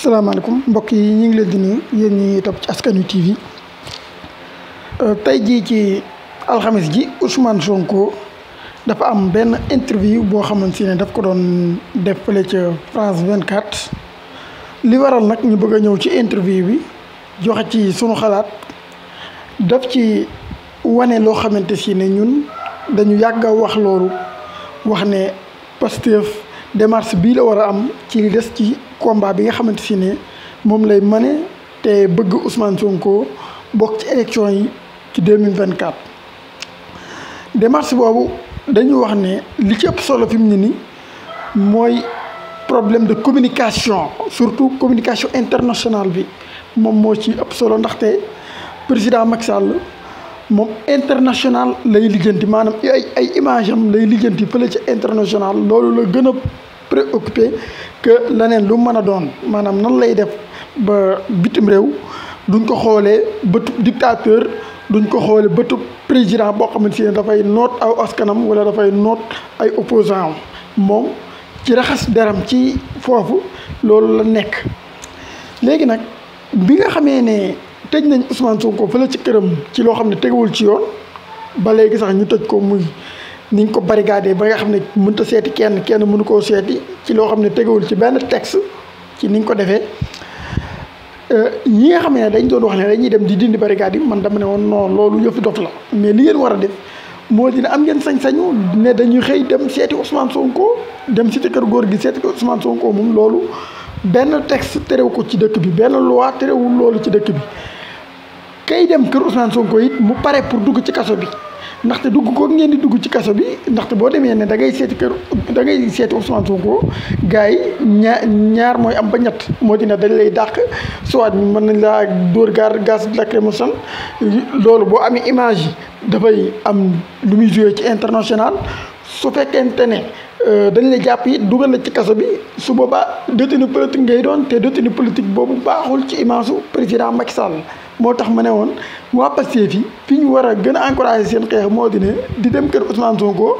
salaamaaleykum mbokk yi ñu ngi leen di nuyu yéen ñi topp ci Askan Wi TV tey jii ci alxames ji Ousmane Sonko dafa am benn interview boo xamante ne daf ko doon def fële ca France 24 li waral nag ñu bëgg a ñëw ci interview bi joxe ci sunu xalaat daf ci wane loo xamante si ne ñun dañu yàgg a wax loolu wax ne Pastef démarche bii la war a am ci li des ci combat bi nga xamante si ne moom lay mane te bëgg Ousmane Sonko bokk ci élection yi ci 2024 démarche boobu dañu wax ne li ci ëpp solo fi mu ne nii mooy problème de communication surtout communication internationale bi moom moo ci ëpp solo ndaxte président Macky Sall moom international lay lijjanti maanaam ay image am lay lijjanti fële ci international loolu la gën a préoccupé que leneen lu mën a doon maanaam nan lay def ba bitim réew duñ ko xoolee bëtu dictateur duñ ko xoolee bëtu président boo xamante ne dafay noot aw askanam wala dafay noot ay opposant moom ci raxas deram ci foofu loolu la nekk. léegi nag bi nga xamee ne tëj nañ Ousmane Sonko fële ci këram ci loo xam ne tegewul ci yoon ba léegi sax ñu tëj ko muy niñ ko barricadé ba nga xam ne mënut a seeti kenn mënu koo seeti ci loo xam ne tegewul ci benn texte ci niñ ko defee ñi nga xam ne dañ doon wax ne dañuy dem di dindi barricade yi man dama ne woon non loolu yëfi dof la mais li ngeen war a def moo dina am ngeen sañ-sañu ne dañuy xëy dem seeti Ousmane Sonko dem si kër góor gi seeti Ousmane Sonko moom loolu benn texte terew ko ci dëkk bi benn loi terewul loolu ci dëkk bi kay dem kër Ousmane Sonko it mu pare pour dugg ci kaso bi ndaxte dugg ko ngeen di dugg ci kaso bi ndaxte boo demee ne da ngay seeti Ousmane Sonko gars yi ñaar mooy am ba ñett moo dina dañ lay dàq soit mën nañ laa dóor gaz lacrymogène loolu boo amee image yi dafay am lu muy joué ci international su fekkente ne dañ lay jàpp it dugal la ci kaso bi su boobaa détenu politique ngay doon te détenu politique boobu baaxul ci image su président Macky Sall moo tax ma ne woon waa Pastef fi ñu war a gën a encouragé seen xeex moo di ne di dem kër Ousmane Sonko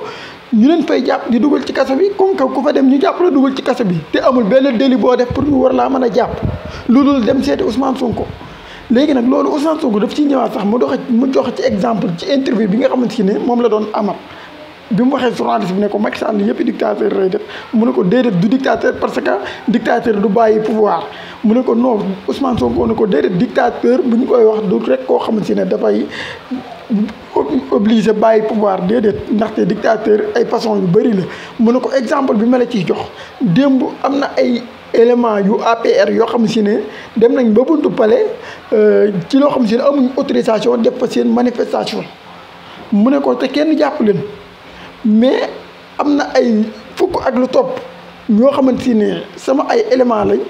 ñu leen fay jàpp di dugal ci kaso bi comme que ku fa dem ñu jàpp la dugal ci kaso bi te amul benn délit boo def pour ñu war laa mën a jàpp loolu dem seeti Ousmane Sonko. léegi nag loolu Ousmane Sonko daf ciy ñëwaat sax mu joxe ci exemple ci interview bi nga xamante ne moom la doon amal bi mu waxee journaliste bi ne ko Macky Sall yëpp dictateur lay def mu ne ko déedéet du dictateur parce que dictateur du bàyyi pouvoir mu ne ko non Ousmane Sonko ne ko déedéet dictateur bu ñu koy wax du rek koo xamante ne dafay obligé bàyyi pouvoir déedéet ndaxte dictateur ay façon yu bëri la mu ne ko exemple bi ma la ciy jox démb am na ay élément yu APR yoo xam si ne dem nañ ba buntu palais ci loo xam si ne amuñ autorisation def fa seen manifestation mu ne ko te kenn jàpp leen mais am na ay fukk ak lu topp ñoo xamante ne sama ay élément lañ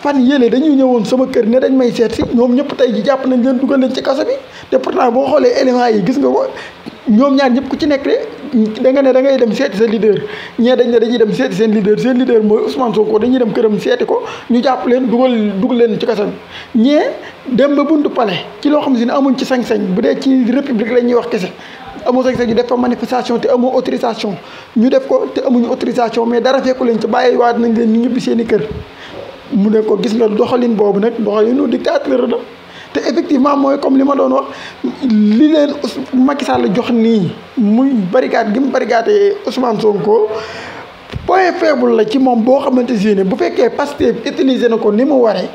fan yële dañuy ñëwoon sama kër ne dañ may seet si ñoom ñëpp tey ji jàpp nañ leen dugal leen ci kaso bi te pourtant boo xoolee éléments yi gis nga ko ñoom ñaar ñëpp ku ci nekk da nga ne da ngay dem seeti sa leader ñee dañ ne dañuy dem seeti seen leader mooy Ousmane Sonko dañuy dem këram seeti ko ñu jàpp leen dugal leen ci kaso bi ñee dem ba buntu palais ci loo xam si ne amuñ ci sañ-sañ bu dee ci république la ñuy wax kese amoo sañ-sañ ñu def fa manifestation te amoo autorisation ñu def ko te amuñu autorisation mais dara fekku leen ci bàyyi waat nañ leen ñu ñibbi seen i kër mu ne ko gis nga doxalin boobu nag doxalinu dictateur la te effectivement mooy comme li ma doon wax li leen Macky Sall jox nii muy barricade gi mu barricade Ousmane Sonko point faible la ci moom boo xamante ne bu fekkee Pastef utiliser na ko ni mu waree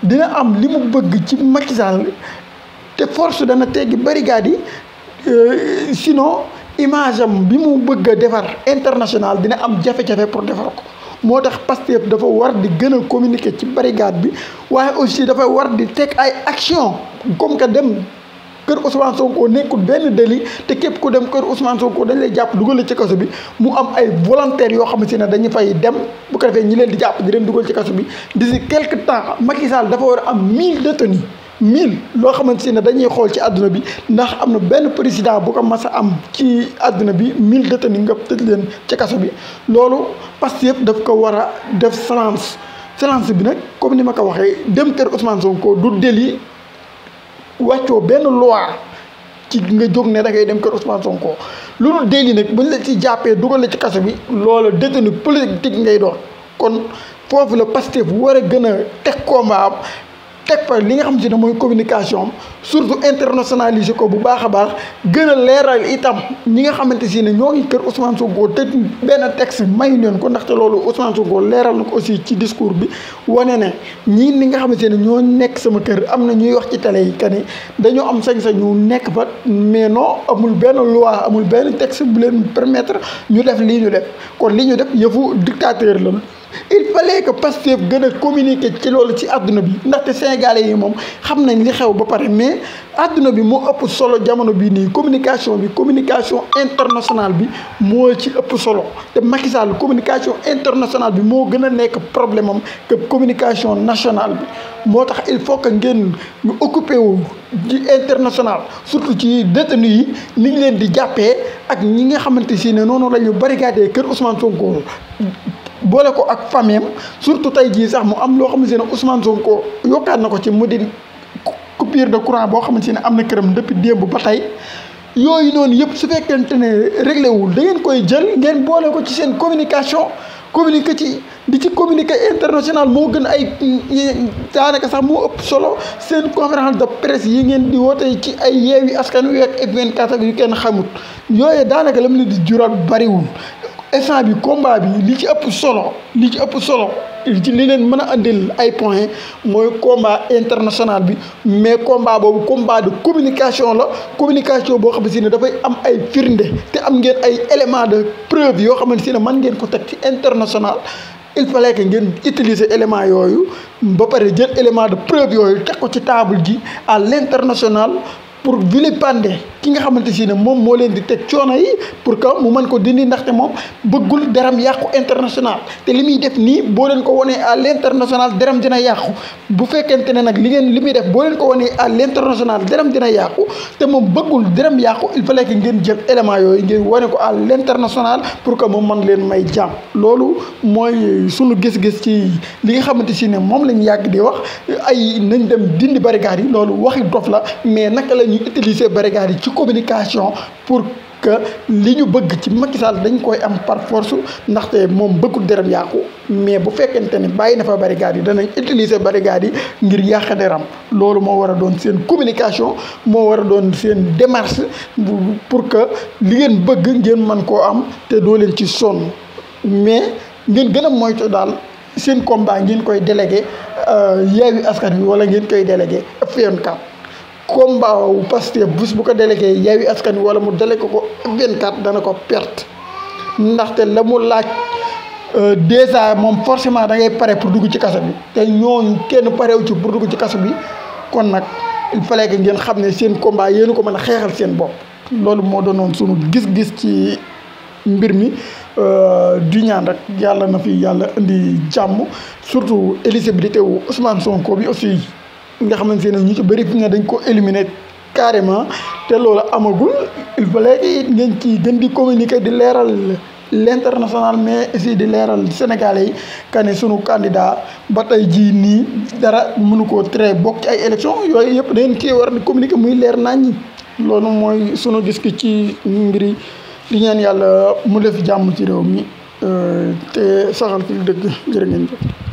dina am li mu bëgg ci Macky Sall te force dana teggi barricade yi sinon image am bi mu bëgg a defar international dina am jafe-jafe pour defar ko moo tax Pastef dafa war di gën a communiquer ci barricade bi waaye aussi dafa war di teg ay action comme que dem kër Ousmane Sonko nekkul benn délit te képp ku dem kër Ousmane Sonko dañ lay jàpp dugal la ci kaso bi mu am ay volontaires yoo xamante ne dañu fay dem bu ko defee ñi leen di jàpp di leen dugal ci kaso bi d'ici quelque temps Macky Sall dafa war a am 1000 détenus 1000 loo xamante ne dañuy xool ci àdduna bi ndax am na benn président bu ko mas a am ci àdduna bi 1000 détenus nga tëj leen ci kaso bi loolu Pastef daf ko war a def silence bi nag comme ni ma ko waxee dem kër Ousmane Sonko du délit wàccoo benn loi ci nga jóg ne da ngay dem kër Ousmane Sonko loolu délit nag buñ la ci jàppee dugal la ci kaso bi loolu détenu politique ngay doon kon foofu la Pastef war a gën a teg combat am teg fa li nga xam si ne mooy communication am surtout internationaliser ko bu baax a baax gën a leeral itam ñi nga xamante si ne ñoo ngi kër Ousmane Sonko te benn texte mayu leen ko ndaxte loolu Ousmane Sonko leeral na ko aussi ci discours bi wane ne ñii ni nga xamante ne ñoo nekk sama kër am na ñuy wax ci télé yi que ni dañoo am sañ-sañu nekk fa mais non amul benn loi amul benn texte bu leen permettre ñu def lii ñu def kon li ñu def yëfu dictateur la. Il fallait que Pastef gën a communiquer ci loolu ci àdduna bi ndaxte sénégalais yi moom xam nañ li xew ba pare mais àdduna bi moo ëpp solo jamono bii nii communication internationale bi moo ci ëpp solo te Macky Sall communication internationale bi moo gën a nekk problème am que communication nationale bi moo tax il faut que ngeen ñu occupé wu ci international surtout ci détenus yi ni ñu leen di jàppee ak ñi nga xamante si ne noonu la ñu barricadé kër Ousmane Sonko boole ko ak famille surtout tey jii sax mu am loo xamante ne Ousmane Sonko yokkaat na ko ci mu di coupure de courant boo xamante ne am na këram depuis démb ba tey yooyu noonu yëpp su fekkente ne réglé wul da ngeen koy jël ngeen boole ko ci seen communication communiquer ci di ci communiquer international moo gën ay daanaka sax moo ëpp solo seen conférence de presse yi ngeen di woote ci ay Yewwi Askan Wi ak F24 ak yu kenn xamut yooyu daanaka la mu leen di jural bariwul. instant bi combat bi li ci ëpp solo ci li leen mën a andil ay points mooy combat international bi mais combat boobu combat de communication la communication boo xam si ne dafay am ay firnde te am ngeen ay éléments de preuve yoo xamante si ne mën ngeen ko teg ci international il fallait que ngeen utiliser éléments yooyu ba pare jël élément de preuve yooyu teg ko ci table ji à l'international pour vilipender ki nga xamante si ne moom moo leen di teg coono yi pour que mu mën ko dindi ndaxte moom bëggul deram yàqu international te li muy def nii boo leen ko wanee à l'international deram dina yàqu bu fekkente ne nag li muy def boo leen ko wanee à l'international deram dina yàqu te moom bëggul deram yàqu il fallait que ngeen jël élément yooyu ngeen wane ko à l'international pour que moom mën leen may jàmm loolu mooy sunu gis-gis ci li nga xamante si ne moom lañ yàgg di wax ay nañ dem dindi barricade yi loolu waxi dof la mais naka la ñuy utiliser barricade yi ci communication pour que li ñu bëgg ci Macky Sall dañ koy am par force ndaxte moom bëggul deram yàqu mais bu fekkente ne bàyyi na fa barricade yi danañ utiliser barricade yi ngir yàq deram loolu moo war a doon seen communication moo war a doon seen démarche pour que li ngeen bëgg ngeen mën koo am te doo leen ci sonn mais ngeen gën a moytu daal seen combat ngeen koy délégué Yewwi Askan Wi wala ngeen koy délégué F24 combat wu Pastef bés bu ko délégué Yewwi Askan Wi wala mu délégué ko F24 dana ko perte ndaxte la mu laaj déjà moom forcément da ngay pare pour dugg ci kaso bi te ñooñu kenn parewu ci pour dugg ci kaso bi kon nag il fallait que ngeen xam ne seen combat yéen ko mën a xeexal seen bopp loolu moo doonoon sunu gis-gis ci mbir mi di ñaan rek yàlla na fi yàlla indi jàmm surtout éligibilité wu Ousmane Sonko bi aussi nga xamante ne ñu ci bëri fi ne dañ ko éliminer carrément te loolu amagul il fallait que ngeen ci gën di communiquer di leeral l'international mais aussi di leeral Sénégalais yi que ne sunu candidat ba tey jii nii dara mënu koo tere bokk ci ay élections yooyu yëpp da ngeen cee war di communiquer muy leer nañ ñi loolu mooy sunu gis-gis ci mbiri di ñaan yàlla mu def jàmm ci réew mi te saxal fi dëgg jërë ngeen jëf